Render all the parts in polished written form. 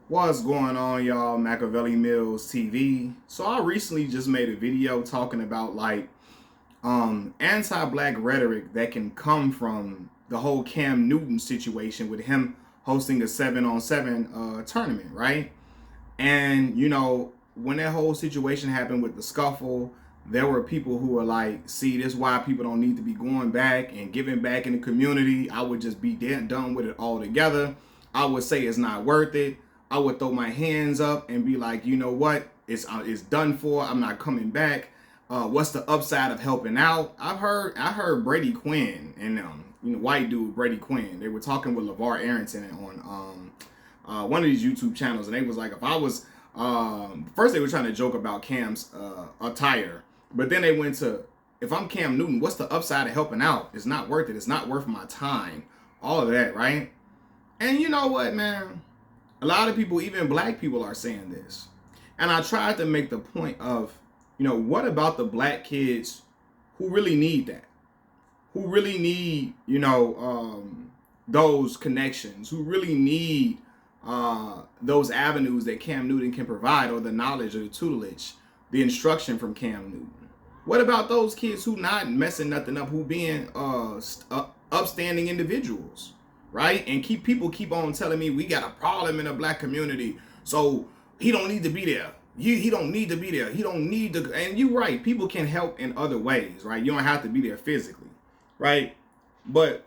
What's going on, y'all? Machiavelli Mills TV. So I recently just made a video talking about anti-black rhetoric that can come from the whole Cam Newton situation with him hosting a 7-on-7 tournament, right? And when that whole situation happened with the scuffle, there were people who were like, see, this is why people don't need to be going back and giving back in the community. I would just be done with it altogether. I would say it's not worth it. I would throw my hands up and be like, you know what? It's done for. I'm not coming back. What's the upside of helping out? I heard Brady Quinn and white dude Brady Quinn. They were talking with LeVar Arrington on one of these YouTube channels, and they was like, if I was first they were trying to joke about Cam's attire, but then they went to, if I'm Cam Newton, what's the upside of helping out? It's not worth it. It's not worth my time. All of that, right? And you know what, man? A lot of people, even black people, are saying this. And I tried to make the point of, what about the black kids who really need that? Who really need, those connections, who really need those avenues that Cam Newton can provide, or the knowledge or the tutelage, the instruction from Cam Newton. What about those kids who not messing nothing up, who being upstanding individuals, right? And people keep on telling me we got a problem in the black community, so he don't need to be there. He don't need to be there. He don't need to. And you're right. People can help in other ways, right? You don't have to be there physically, right? But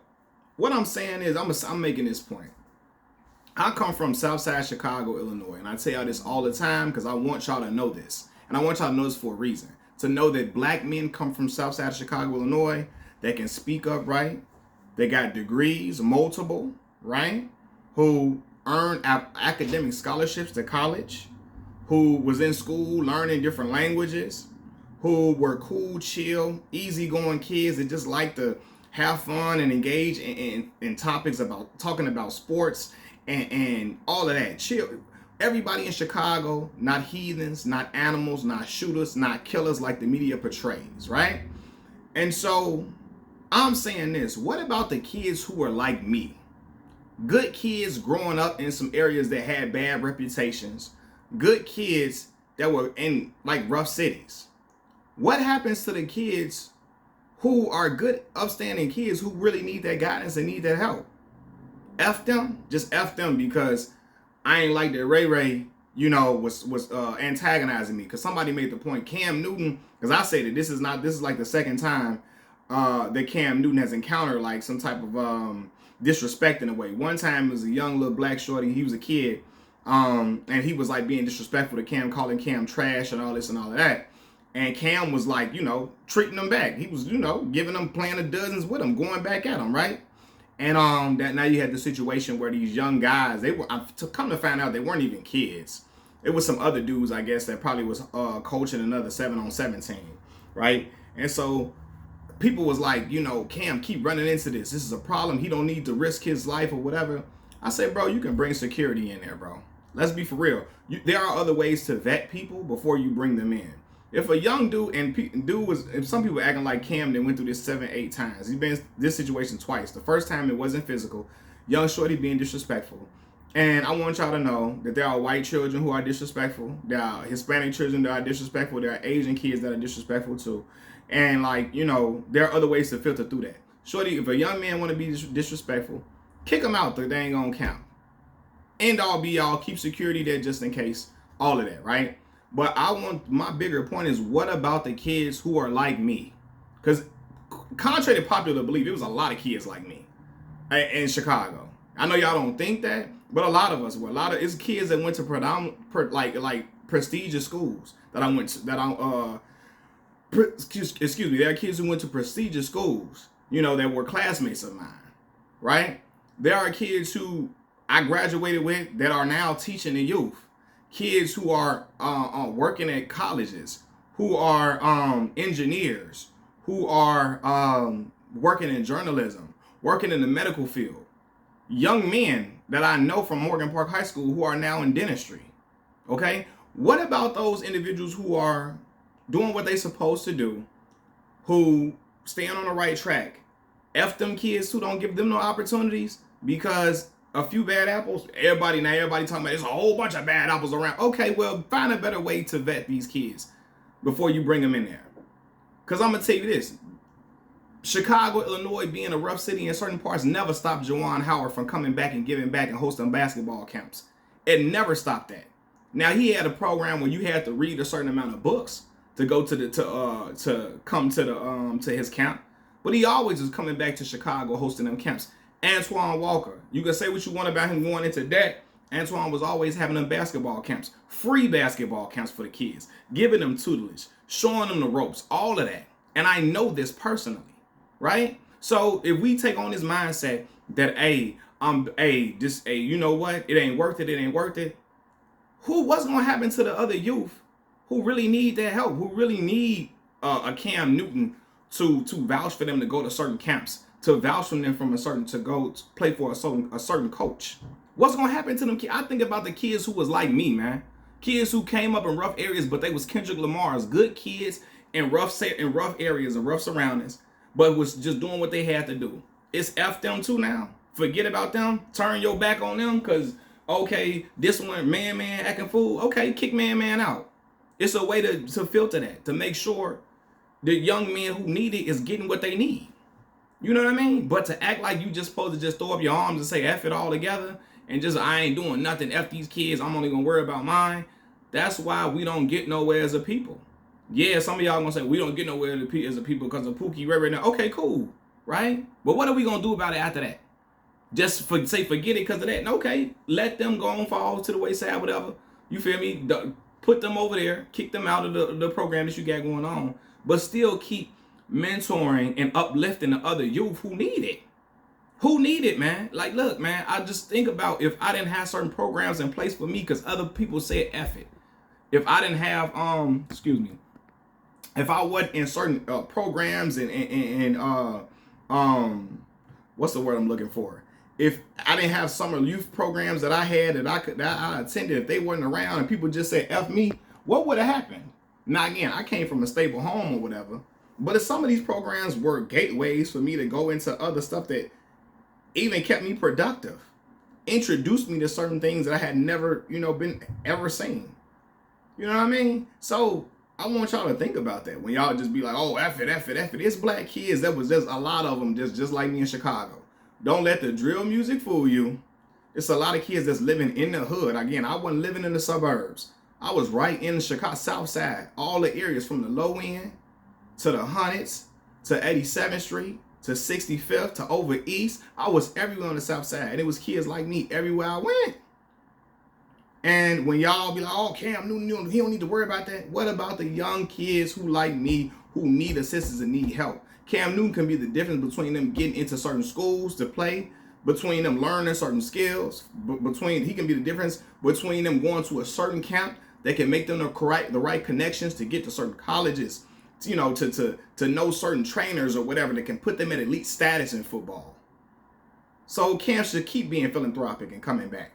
what I'm saying is, I'm making this point. I come from Southside Chicago, Illinois, and I tell y'all this all the time because I want y'all to know this. And I want y'all to know this for a reason. To know that black men come from Southside Chicago, Illinois, that can speak up, right? They got degrees, multiple, right? Who earned academic scholarships to college, who was in school learning different languages, who were cool, chill, easygoing kids that just like to have fun and engage in topics about talking about sports and all of that. Chill. Everybody in Chicago, not heathens, not animals, not shooters, not killers like the media portrays, right? And so I'm saying this. What about the kids who are like me? Good kids growing up in some areas that had bad reputations. Good kids that were in like rough cities. What happens to the kids who are good, upstanding kids who really need that guidance and need that help? F them, just F them, because I ain't like that Ray was antagonizing me, because somebody made the point Cam Newton, because I say that this is like the second time that Cam Newton has encountered like some type of disrespect in a way. One time it was a young little black shorty, he was a kid, and he was like being disrespectful to Cam, calling Cam trash and all this and all of that. And Cam was like, treating them back. He was, giving them, playing the dozens with him, going back at him, right? And that now you had the situation where these young guys, they were, to come to find out, they weren't even kids. It was some other dudes, I guess, that probably was coaching another 7-on-7 team, right? And so people was like, Cam, keep running into this. This is a problem. He don't need to risk his life or whatever. I said, bro, you can bring security in there, bro. Let's be for real. There are other ways to vet people before you bring them in. If a young dude, if some people acting like Cam, they went through this 7-8 times. He's been in this situation twice. The first time it wasn't physical. Young shorty being disrespectful. And I want y'all to know that there are white children who are disrespectful. There are Hispanic children that are disrespectful. There are Asian kids that are disrespectful too. And there are other ways to filter through that. Shorty, if a young man want to be disrespectful, kick him out. They ain't gonna count. End all be all. Keep security there just in case. All of that, right? But my bigger point is, what about the kids who are like me? Because contrary to popular belief, it was a lot of kids like me in Chicago. I know y'all don't think that, but a lot of us were. It's kids that went to prestigious schools that I went to. Excuse me. There are kids who went to prestigious schools, that were classmates of mine, right? There are kids who I graduated with that are now teaching the youth. Kids who are working at colleges, who are engineers, who are working in journalism, working in the medical field. Young men that I know from Morgan Park High School who are now in dentistry. Okay? What about those individuals who are doing what they're supposed to do, who stand on the right track? F them kids who don't give them no opportunities, because A few bad apples. Everybody talking about there's a whole bunch of bad apples around. Okay, well, find a better way to vet these kids before you bring them in there. Because I'm gonna tell you this: Chicago, Illinois, being a rough city in certain parts, never stopped Juwan Howard from coming back and giving back and hosting basketball camps. It never stopped that. Now he had a program where you had to read a certain amount of books to go to the to come to the to his camp, but he always was coming back to Chicago hosting them camps. Antoine Walker, you can say what you want about him going into debt. Antoine was always having them basketball camps, free basketball camps for the kids, giving them tutelage, showing them the ropes, all of that. And I know this personally, right? So if we take on this mindset that, you know what, it ain't worth it, what's gonna happen to the other youth who really need that help, who really need a Cam Newton to vouch for them to go to certain camps, to vouch for them to go to play for a certain coach? What's gonna happen to them? I think about the kids who was like me, man. Kids who came up in rough areas, but they was Kendrick Lamar's good kids in rough areas and rough surroundings, but was just doing what they had to do. It's F them too now. Forget about them. Turn your back on them because, okay, this one, man acting fool. Okay, kick man out. It's a way to filter that, to make sure the young men who need it is getting what they need. You know what I mean? But to act like you just supposed to just throw up your arms and say F it all together and just, I ain't doing nothing, F these kids, I'm only gonna worry about mine. That's why we don't get nowhere as a people. Yeah, some of y'all gonna say we don't get nowhere as a people because of Pookie right now. Okay, cool, right? But what are we gonna do about it after that? Just forget it because of that? Okay, let them go and fall to the wayside, whatever. You feel me? Put them over there, kick them out of the program that you got going on, but still keep mentoring and uplifting the other youth who need it. Who need it, man? Like, look, man, I just think about if I didn't have certain programs in place for me because other people said F it. If I didn't have, if I wasn't in certain programs and what's the word I'm looking for? If I didn't have summer youth programs that I had that I attended, if they weren't around and people just said F me, what would have happened? Now, again, I came from a stable home or whatever, but if some of these programs were gateways for me to go into other stuff that even kept me productive, introduced me to certain things that I had never, been ever seen. You know what I mean? So I want y'all to think about that when y'all just be like, oh, F it. It's black kids. That was just a lot of them just like me in Chicago. Don't let the drill music fool you. It's a lot of kids that's living in the hood. Again, I wasn't living in the suburbs. I was right in the Chicago South Side. All the areas from the low end to the Hundreds to 87th Street to 65th to over East. I was everywhere on the South Side. And it was kids like me everywhere I went. And when y'all be like, oh, Cam Newton, he don't need to worry about that. What about the young kids who like me, who need assistance and need help? Cam Newton can be the difference between them getting into certain schools to play, between them learning certain skills, he can be the difference between them going to a certain camp that can make them the right connections to get to certain colleges, to know certain trainers or whatever that can put them at elite status in football. So Cam should keep being philanthropic and coming back.